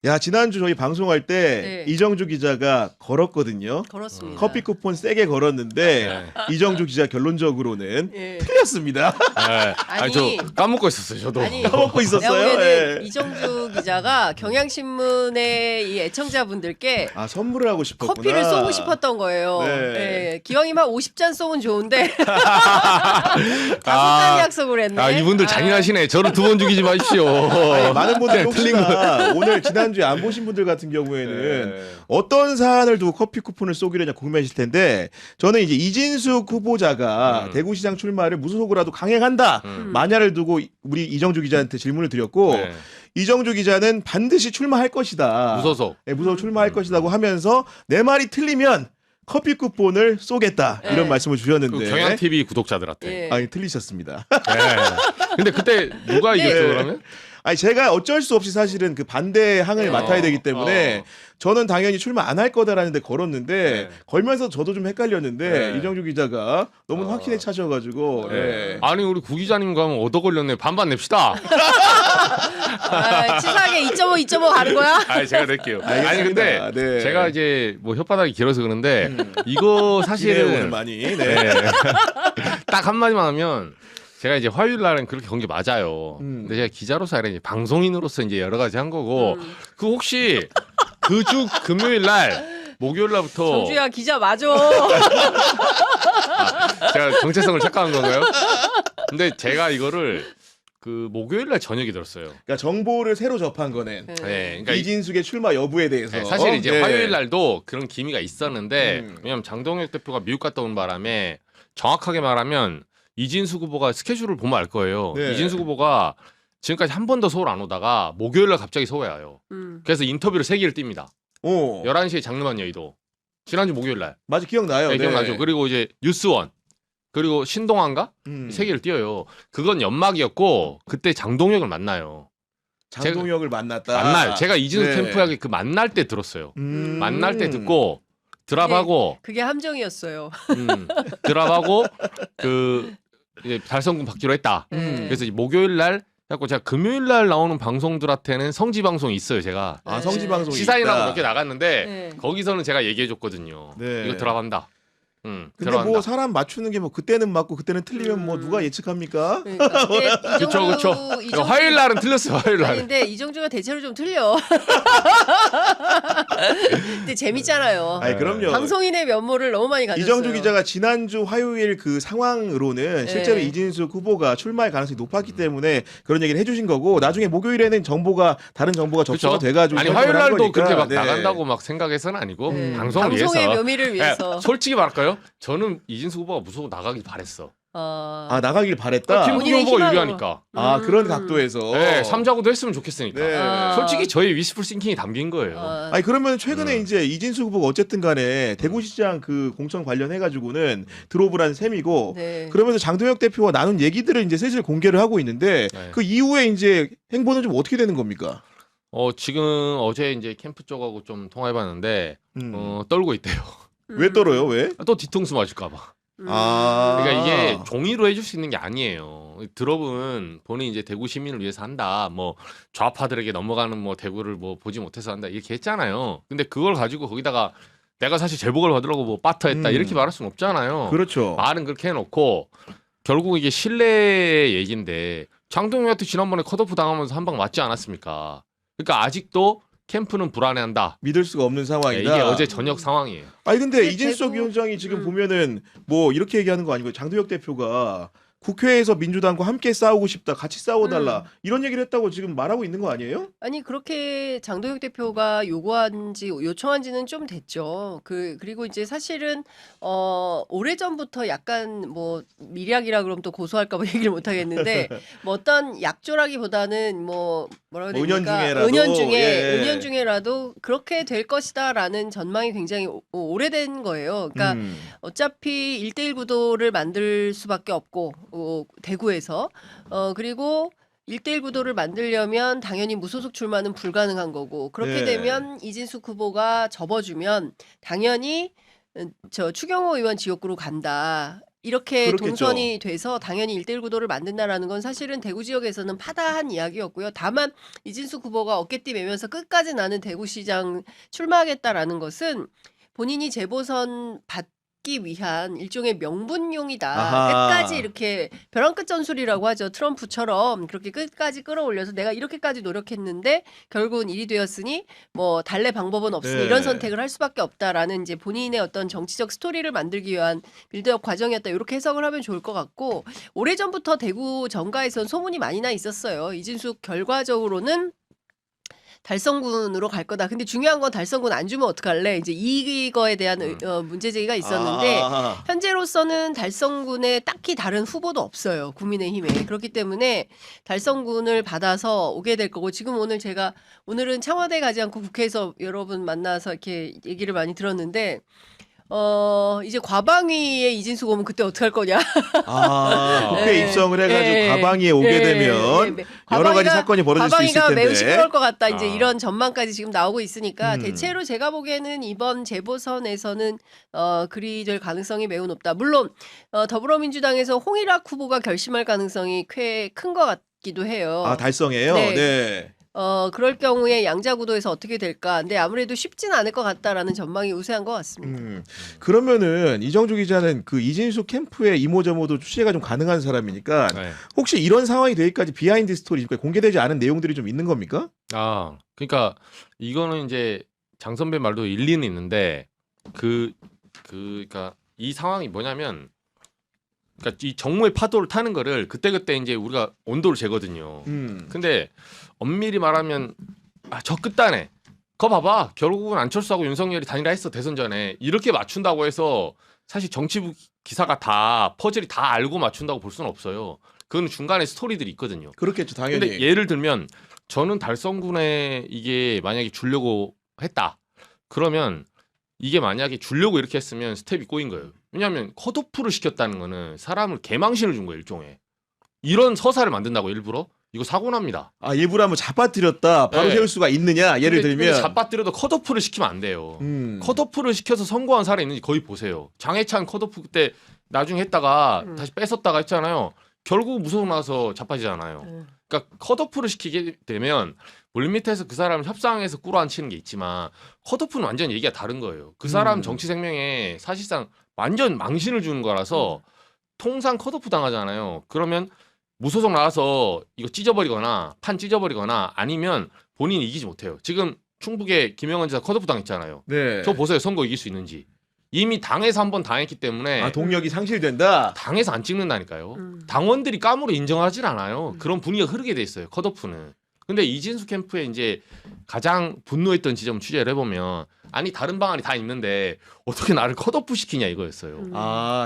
야, 지난주 저희 방송할 때 네. 이정주 기자가 걸었거든요. 걸었습니다. 커피 쿠폰 세게 걸었는데 네. 이정주 기자 결론적으로는 예. 틀렸습니다. 네. 아니, 저 까먹고 있었어요, 저도. 아니, 까먹고 있었어요? 내가 보기에는 예. 이정주 기자가 경향신문의 이 애청자분들께 아, 선물을 하고 싶었구나. 커피를 쏘고 싶었던 거예요. 네. 예. 기왕이면 50잔 쏘면 좋은데 다섯 잔 약속을 했네. 아, 이분들 잔인하시네. 저를 두 번 죽이지 마십시오. 아니, 많은 분들이 네, 틀린 거. 혹시나 오늘 지난주에 안 보신 분들 같은 경우에는 네. 어떤 사안을 두고 커피 쿠폰을 쏘기로 했냐 궁금하실 텐데 저는 이제 이진숙 후보자가 대구시장 출마를 무소속으로라도 강행한다 마냐를 두고 우리 이정주 기자한테 질문을 드렸고 네. 이정주 기자는 반드시 출마할 것이다. 무소속. 네, 무소속 출마할 것이라고 하면서 내 말이 틀리면 커피 쿠폰을 쏘겠다 이런 네. 말씀을 주셨는데 그 경향 TV 구독자들한테. 예. 아니 틀리셨습니다. 네. 근데 그때 누가 네. 이겼죠 그러면? 아니 제가 어쩔 수 없이 사실은 그 반대 항을 네. 맡아야 되기 때문에 저는 당연히 출마 안 할 거다라는 데 걸었는데 네. 걸면서 저도 좀 헷갈렸는데 네. 이정주 기자가 너무 확신에 차셔가지고 네. 아니 우리 구 기자님 가면 얻어 걸렸네. 반반 냅시다. 아, 치사하게 2.5, 2.5 가는 거야? 아, 제가 낼게요. 아니 알겠습니다. 근데 네. 제가 이제 뭐 혓바닥이 길어서 그런데 이거 기대해 오늘 사실은 많이 네. 네. 딱 한마디만 하면 제가 이제 화요일 날은 그렇게 건 게 맞아요. 근데 제가 기자로서 아니라 이제 방송인으로서 이제 여러 가지 한 거고 그 혹시 그 주 금요일 날 목요일 날부터 정주야 기자 맞아. 제가 정체성을 착각한 건가요? 근데 제가 이거를 그 목요일 날 저녁에 들었어요. 그러니까 정보를 새로 접한 거는 네. 네, 그러니까 이진숙의 출마 여부에 대해서 네, 사실 이제 네. 화요일 날도 그런 기미가 있었는데 음. 왜냐면 장동혁 대표가 미국 갔다 온 바람에 정확하게 말하면 이진숙 후보가 스케줄을 보면 알 거예요. 네. 이진숙 후보가 지금까지 한 번도 서울 안 오다가 목요일 날 갑자기 서울에 와요. 그래서 인터뷰를 3개를 띱니다. 오 11시에 장르만 여의도. 지난주 목요일 날. 맞아 기억나요. 네, 네. 기억나죠. 그리고 이제 뉴스원. 그리고 신동아인가? 3개를 띄어요. 그건 연막이었고 그때 장동혁을 만나요. 장동혁을 만났다. 만날. 제가 이진숙 네. 캠프하게 그 만날 때 들었어요. 만날 때 음. 듣고 드랍하고 그게 함정이었어요. 드랍하고 그 이제 달성군 받기로 했다. 그래서 이제 목요일 날 해갖고 제가 금요일 날 나오는 방송들한테는 성지 방송이 있어요. 제가 아 성지 방송이 시사인하고 있다. 몇 개 나갔는데 네. 거기서는 제가 얘기해줬거든요. 네. 이거 드랍한다. 근데 들어간다. 뭐 사람 맞추는 게 뭐 그때는 맞고 그때는 틀리면 뭐 누가 예측합니까? 그러니까. 근데 그쵸 그쵸. 화요일 날은 틀렸어요. 화요일 아니 날은. 근데 이정주가 대체로 좀 틀려. 근데 재밌잖아요. 아니 그럼요. 방송인의 면모를 너무 많이 가졌어요. 이정주 기자가 지난주 화요일 그 상황으로는 실제로 네. 이진숙 후보가 출마할 가능성이 높았기 때문에 그런 얘기를 해주신 거고 나중에 목요일에는 정보가 다른 정보가 접수가 그쵸? 돼가지고 아니 결정을 화요일 한 날도 거니까. 그렇게 막 네. 나간다고 막 생각해서는 아니고 네. 방송을 방송의 위해서. 묘미를 위해서. 네, 솔직히 말할까요? 저는 이진숙 후보가 무서워 나가길 바랬어. 아 나가길 바랬다. 김부겸 본인의 후보가 희망으로. 유리하니까. 아 그런 각도에서. 네, 3자구도 했으면 좋겠으니까. 네. 아. 솔직히 저희 위시풀 싱킹이 담긴 거예요. 아니 그러면 최근에 이제 이진숙 후보가 어쨌든 간에 대구시장 그 공천 관련해 가지고는 드롭을 한 셈이고 네. 그러면서 장동혁 대표와 나눈 얘기들을 이제 슬슬 공개를 하고 있는데 네. 그 이후에 이제 행보는 좀 어떻게 되는 겁니까? 지금 어제 이제 캠프 쪽하고 좀 통화해봤는데 음. 떨고 있대요. 왜 떨어요? 왜? 또 뒤통수 맞을까봐. 아 그러니까 이게 종이로 해줄 수 있는 게 아니에요. 드롭은 본인이 이제 대구 시민을 위해서 한다. 뭐 좌파들에게 넘어가는 뭐 대구를 뭐 보지 못해서 한다. 이렇게 했잖아요. 근데 그걸 가지고 거기다가 내가 사실 제복을 받으려고 뭐 빠터했다 이렇게 말할 수는 없잖아요. 그렇죠. 말은 그렇게 해놓고 결국 이게 신뢰의 얘기인데 장동혁한테 지난번에 컷오프 당하면서 한 방 맞지 않았습니까? 그러니까 아직도 캠프는 불안해한다. 믿을 수가 없는 네, 상황이다. 이게 어제 저녁 상황이에요. 아니 근데 근데 이진석 대구- 위원장이 지금 보면은 뭐 이렇게 얘기하는 거 아니고 장동혁 대표가 국회에서 민주당과 함께 싸우고 싶다, 같이 싸워달라 이런 얘기를 했다고 지금 말하고 있는 거 아니에요? 아니 그렇게 장동혁 대표가 요청한지는 좀 됐죠. 그리고 이제 사실은 오래전부터 약간 뭐 밀약이라 그러면 또 고소할까 봐 얘기를 못 하겠는데 뭐 어떤 약조라기보다는 뭐 뭐라고 해야 됩니까? 은연 중에라도 그렇게 될 것이다라는 전망이 굉장히 오래된 거예요. 그러니까 어차피 1대1 구도를 만들 수밖에 없고 대구에서 그리고 1대1 구도를 만들려면 당연히 무소속 출마는 불가능한 거고 그렇게 네. 되면 이진숙 후보가 접어주면 당연히 저 추경호 의원 지역구로 간다. 이렇게 그렇겠죠. 동선이 돼서 당연히 1대1 구도를 만든다라는 건 사실은 대구 지역에서는 파다한 이야기였고요. 다만 이진숙 후보가 어깨띠 매면서 끝까지 나는 대구시장 출마하겠다라는 것은 본인이 재보선 받기 위한 일종의 명분용이다. 아하. 끝까지 이렇게 벼랑 끝 전술이라고 하죠. 트럼프처럼 그렇게 끝까지 끌어올려서 내가 이렇게까지 노력했는데 결국은 일이 되었으니 뭐 달래 방법은 없으니 네. 이런 선택을 할 수밖에 없다라는 이제 본인의 어떤 정치적 스토리를 만들기 위한 빌드업 과정이었다. 이렇게 해석을 하면 좋을 것 같고 오래전부터 대구 정가에선 소문이 많이 나 있었어요. 이진숙 결과적으로는 달성군으로 갈 거다. 근데 중요한 건 달성군 안 주면 어떡할래? 이제 이거에 대한 문제 제기가 있었는데 아. 현재로서는 달성군에 딱히 다른 후보도 없어요. 국민의힘에. 그렇기 때문에 달성군을 받아서 오게 될 거고 지금 오늘은 청와대 가지 않고 국회에서 여러분 만나서 이렇게 얘기를 많이 들었는데 이제 과방위에 이진숙 오면 그때 어떡할 거냐? 국회 네. 입성을 해가지고 네. 과방위에 오게 네. 되면 네. 여러 가지 사건이 벌어질 수 있을 과방위가 텐데. 매우 시끄러울 것 같다. 이제 아. 이런 전망까지 지금 나오고 있으니까 음. 대체로 제가 보기에는 이번 재보선에서는 그리 될 가능성이 매우 높다. 물론 더불어민주당에서 홍일학 후보가 결심할 가능성이 꽤 큰 것 같기도 해요. 달성해요. 네. 네. 그럴 경우에 양자 구도에서 어떻게 될까? 근데 아무래도 쉽진 않을 것 같다라는 전망이 우세한 것 같습니다. 그러면은 이정주 기자는 그 이진숙 캠프의 이모저모도 취재가 좀 가능한 사람이니까 네. 혹시 이런 상황이 되기까지 비하인드 스토리, 그러니까 공개되지 않은 내용들이 좀 있는 겁니까? 그러니까 이거는 이제 장 선배 말도 일리는 있는데 그러니까 이 상황이 뭐냐면 그러니까 이 정무의 파도를 타는 거를 그때그때 이제 우리가 온도를 재거든요. 근데 엄밀히 말하면 저 끝단에 거 봐봐 결국은 안철수하고 윤석열이 단일화 했어 대선 전에 이렇게 맞춘다고 해서 사실 정치부 기사가 다 퍼즐이 다 알고 맞춘다고 볼 수는 없어요. 그건 중간에 스토리들이 있거든요. 그렇겠죠, 당연히. 근데 예를 들면 저는 달성군에 이게 만약에 주려고 했다. 그러면 이게 만약에 주려고 이렇게 했으면 스텝이 꼬인 거예요. 왜냐하면 컷오프를 시켰다는 거는 사람을 개망신을 준 거예요. 일종의. 이런 서사를 만든다고 일부러? 이거 사고 납니다. 일부러 한번 잡아뜨렸다. 바로 네. 세울 수가 있느냐? 예를 들면. 잡아뜨려도 컷오프를 시키면 안 돼요. 컷오프를 시켜서 선고한 사례 있는지 거의 보세요. 장해찬 컷오프 그때 나중에 했다가 다시 뺏었다가 했잖아요. 결국 무소속 나와서 자빠지잖아요. 그러니까 컷오프를 시키게 되면 물밑에서 그 사람을 협상해서 끌어안치는 게 있지만 컷오프는 완전 얘기가 다른 거예요. 그 사람 정치 생명에 사실상 완전 망신을 주는 거라서 통상 컷오프 당하잖아요. 그러면 무소속 나와서 이거 찢어버리거나 판 찢어버리거나 아니면 본인이 이기지 못해요. 지금 충북에 김영환 지사 컷오프 당했잖아요. 네. 저 보세요. 선거 이길 수 있는지. 이미 당에서 한번 당했기 때문에 동력이 상실된다. 당에서 안 찍는다니까요. 당원들이 까무로 인정하진 않아요. 그런 분위기가 흐르게 돼 있어요. 컷오프는. 근데 이진수 캠프에 이제 가장 분노했던 지점 취재를 해보면 아니 다른 방안이 다 있는데 어떻게 나를 컷오프 시키냐 이거였어요.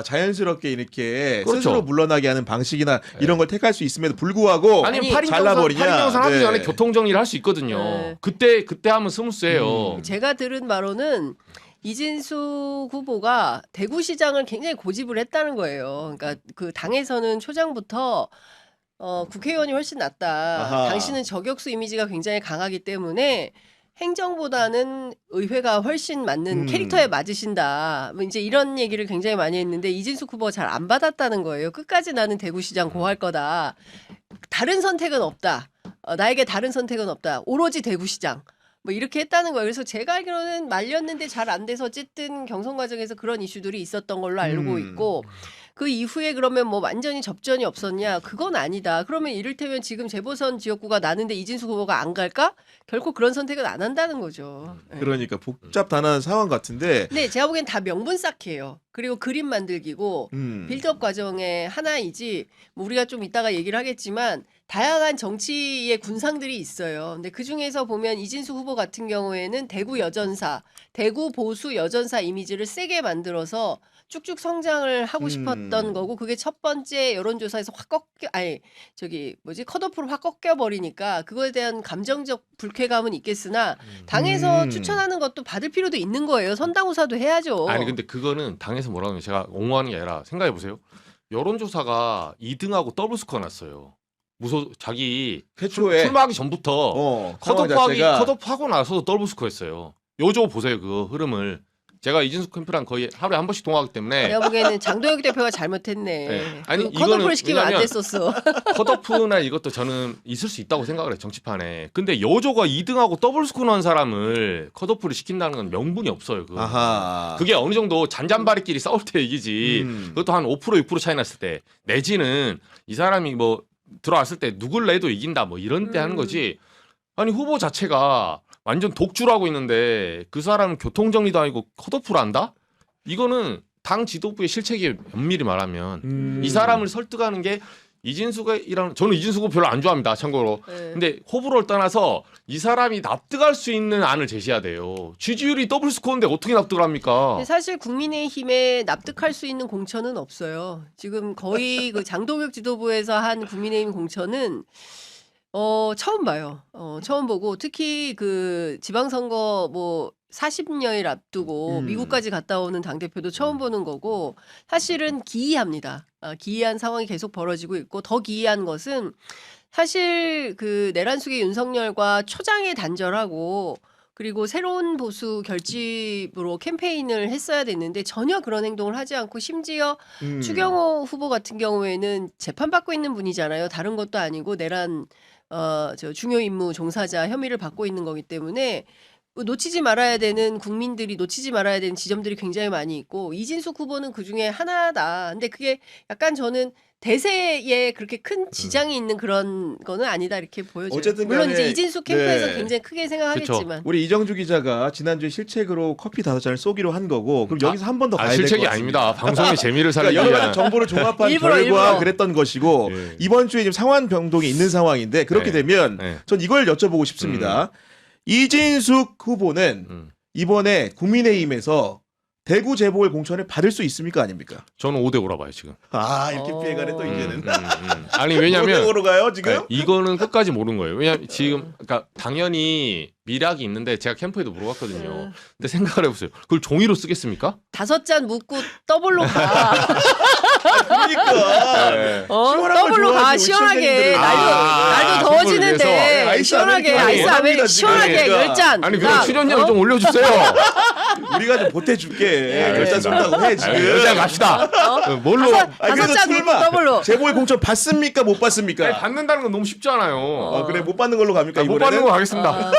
자연스럽게 이렇게 그렇죠. 스스로 물러나게 하는 방식이나 이런 걸 택할 수 있음에도 불구하고 아니 잘라버리냐. 8인정산 하기 네. 전에 교통정리를 할 수 있거든요. 네. 그때 하면 스무스해요. 제가 들은 바로는 이진숙 후보가 대구시장을 굉장히 고집을 했다는 거예요. 그러니까 그 당에서는 초장부터 국회의원이 훨씬 낫다. 아하. 당신은 저격수 이미지가 굉장히 강하기 때문에 행정보다는 의회가 훨씬 맞는 캐릭터에 맞으신다. 뭐 이제 이런 얘기를 굉장히 많이 했는데 이진숙 후보가 잘 안 받았다는 거예요. 끝까지 나는 대구시장 고할 거다. 다른 선택은 없다. 나에게 다른 선택은 없다. 오로지 대구시장. 뭐 이렇게 했다는 거예요. 그래서 제가 알기로는 말렸는데 잘 안 돼서 어쨌든 경선 과정에서 그런 이슈들이 있었던 걸로 알고 있고 그 이후에 그러면 뭐 완전히 접전이 없었냐? 그건 아니다. 그러면 이를테면 지금 재보선 지역구가 나는데 이진숙 후보가 안 갈까? 결코 그런 선택은 안 한다는 거죠. 네. 그러니까 복잡단한 상황 같은데. 네, 제가 보기엔 다 명분 쌓기예요. 그리고 그림 만들기고 빌드업 과정의 하나이지 뭐 우리가 좀 이따가 얘기를 하겠지만 다양한 정치의 군상들이 있어요. 근데 그중에서 보면 이진숙 후보 같은 경우에는 대구 여전사, 대구 보수 여전사 이미지를 세게 만들어서 쭉쭉 성장을 하고 싶었던 거고 그게 첫 번째 여론조사에서 확 컷오프로 확 꺾여 버리니까 그거에 대한 감정적 불쾌감은 있겠으나 당에서 추천하는 것도 받을 필요도 있는 거예요. 선당우사도 해야죠. 아니 근데 그거는 당에서 뭐라고 하면 제가 옹호하는 게 아니라 생각해 보세요. 여론조사가 2등하고 더블 스코어 났어요. 자기 최초에 출마하기 전부터 상황 자체가 컷오프하고 나서도 더블 스코어했어요. 요조 보세요 그 흐름을 제가 이진수 캠프랑 거의 하루에 한 번씩 통화하기 때문에 내가 보기에는 장도혁 대표가 잘못했네. 네. 아니, 컷오프를 이거는 시키면 안 왜냐면 됐었어. 컷오프나 이것도 저는 있을 수 있다고 생각을 해요. 정치판에. 근데 여조가 2등하고 더블 스코어 한 사람을 컷오프를 시킨다는 건 명분이 없어요. 그거. 아하. 그게 어느 정도 잔잔바리끼리 싸울 때 얘기지. 그것도 한 5% 6% 차이 났을 때 내지는 이 사람이 뭐 들어왔을 때 누굴 내도 이긴다 뭐 이런 때 하는 거지. 아니 후보 자체가 완전 독주를 하고 있는데 그 사람은 교통정리도 아니고 컷오프를 한다? 이거는 당 지도부의 실책이 엄밀히 말하면 이 사람을 설득하는 게 이진수가 저는 이진수 후보 별로 안 좋아합니다. 참고로. 네. 근데 호불호를 떠나서 이 사람이 납득할 수 있는 안을 제시해야 돼요. 지지율이 더블 스코어인데 어떻게 납득을 합니까? 근데 사실 국민의힘에 납득할 수 있는 공천은 없어요. 지금 거의 그 장동혁 지도부에서 한 국민의힘 공천은 처음 봐요. 처음 보고 특히 그 지방선거 뭐 40여일 앞두고 미국까지 갔다 오는 당대표도 처음 보는 거고 사실은 기이합니다. 기이한 상황이 계속 벌어지고 있고 더 기이한 것은 사실 그 내란숙의 윤석열과 초장에 단절하고 그리고 새로운 보수 결집으로 캠페인을 했어야 됐는데 전혀 그런 행동을 하지 않고 심지어 추경호 후보 같은 경우에는 재판받고 있는 분이잖아요. 다른 것도 아니고 내란 저 중요 임무 종사자 혐의를 받고 있는 거기 때문에 놓치지 말아야 되는 국민들이 놓치지 말아야 되는 지점들이 굉장히 많이 있고 이진숙 후보는 그 중에 하나다. 근데 그게 약간 저는 대세에 그렇게 큰 지장이 있는 그런 거는 아니다 이렇게 보여져요. 어쨌든 물론 간에 이제 이진숙 캠프에서 네. 굉장히 크게 생각하겠지만 우리 이정주 기자가 지난주에 실책으로 커피 5잔을 쏘기로 한 거고 그럼 여기서 한 번 더 가야 될 것 실책이 같습니다. 아닙니다. 방송의 재미를 살리기 그러니까 여러 위한. 가지 정보를 종합한 일부러, 결과 일부러. 그랬던 것이고 예. 이번 주에 지금 상황 변동이 있는 상황인데 그렇게 네. 되면 네. 전 이걸 여쭤보고 싶습니다. 이진숙 후보는 이번에 국민의힘에서 대구 재보궐 공천을 받을 수 있습니까 아닙니까? 저는 5대5라 봐요 지금. 아 이렇게 피해가네 또 이제는. 아니 왜냐면 5대5로 가요 지금? 네, 이거는 끝까지 모르는 거예요. 왜냐면 지금 그러니까 당연히 미락이 있는데 제가 캠프에도 물어봤거든요. 근데 생각을 해보세요. 그걸 종이로 쓰겠습니까? 5잔 묻고 더블로 가. 그러니까. 네. 시원한 걸 더블로 가 좋아하지, 우리 시원하게. 시청자님들은. 날도 선물을 더워지는데 위해서. 아이스 시원하게 아메리카노 아이스 아메리카노 원합니다, 지금. 시원하게 그러니까. 10잔. 아니 그럼 출연료 좀 올려주세요. 우리가 좀 보태줄게. 네, 결산 쏜다고 해 지금. 여자 갑시다. 뭘로? 아니, 그래도 5잔 묻고 설마 더블로. 재보궐 공천 받습니까 못 받습니까? 아니, 받는다는 건 너무 쉽잖아요. 아, 그래 못 받는 걸로 갑니까 못 이번에는? 받는 거 가겠습니다.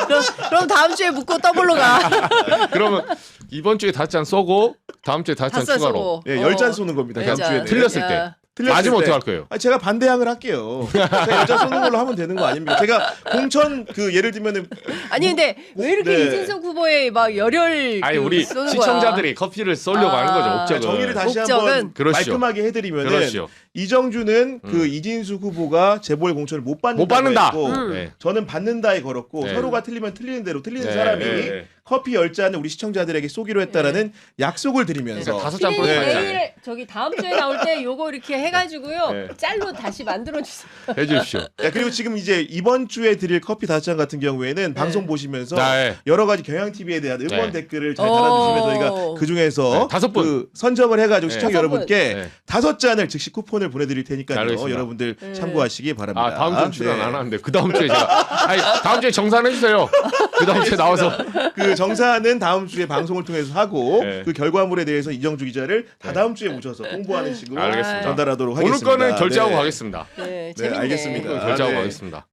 그럼 다음 주에 묻고 더블로 가. 그러면 이번 주에 5잔 쏘고 다음 주에 5잔 다섯 추가로. 쏘고. 예, 10잔 쏘는 겁니다. 다음 10잔. 주에는. 틀렸을 야. 때. 틀렸을 맞으면 때. 어떡할 거예요? 아, 제가 반대항을 할게요. 제가 여자 쏘는 걸로 하면 되는 거 아닙니까? 제가 공천 그 예를 들면은 아니 근데 왜 이렇게 네. 이진석 후보의 막 열혈 아니 그 우리 쏘는 거야? 시청자들이 커피를 쏘려고 하는 거죠. 목적은. 정의를 다시 목적은? 한번 그렇죠. 말끔하게 해드리면은 그렇죠. 이정주는 그 이진숙 후보가 재보궐 공천을 못 못 받는다. 했고 네. 저는 받는다에 걸었고 네. 서로가 틀리면 틀리는 대로 틀리는 네, 사람이 네. 커피 10잔을 우리 시청자들에게 쏘기로 했다라는 약속을 드리면서 그러니까 5잔 피디님 플러스 한 잔. 내일 저기 다음 주에 나올 때 요거 이렇게 해가지고요 네. 짤로 다시 만들어 주세요. 해주십시오. 야, 그리고 지금 이제 이번 주에 드릴 커피 5잔 같은 경우에는 방송 보시면서 네. 여러 가지 경향 TV에 대한 응원 네. 댓글을 잘 달아주시면 오. 저희가 그 중에서 네, 5분. 그 선정을 해가지고 네. 시청자 5분. 여러분께 네. 5잔을 즉시 쿠폰을 보내드릴 테니까요. 알겠습니다. 여러분들 네. 참고하시기 바랍니다. 아 다음 주에 출연 네. 안 하는데 그 다음 주에 제가 아니 다음 주에 정산해 주세요. 그 다음 주에 나와서 그 정사는 다음 주에 방송을 통해서 하고 네. 그 결과물에 대해서 이정주 기자를 다다음 주에 모셔서 홍보하는 식으로 알겠습니다. 전달하도록 오늘 하겠습니다. 거는 결제하고 네. 가겠습니다. 네, 네, 재밌네. 알겠습니다. 결제하고 네. 가겠습니다.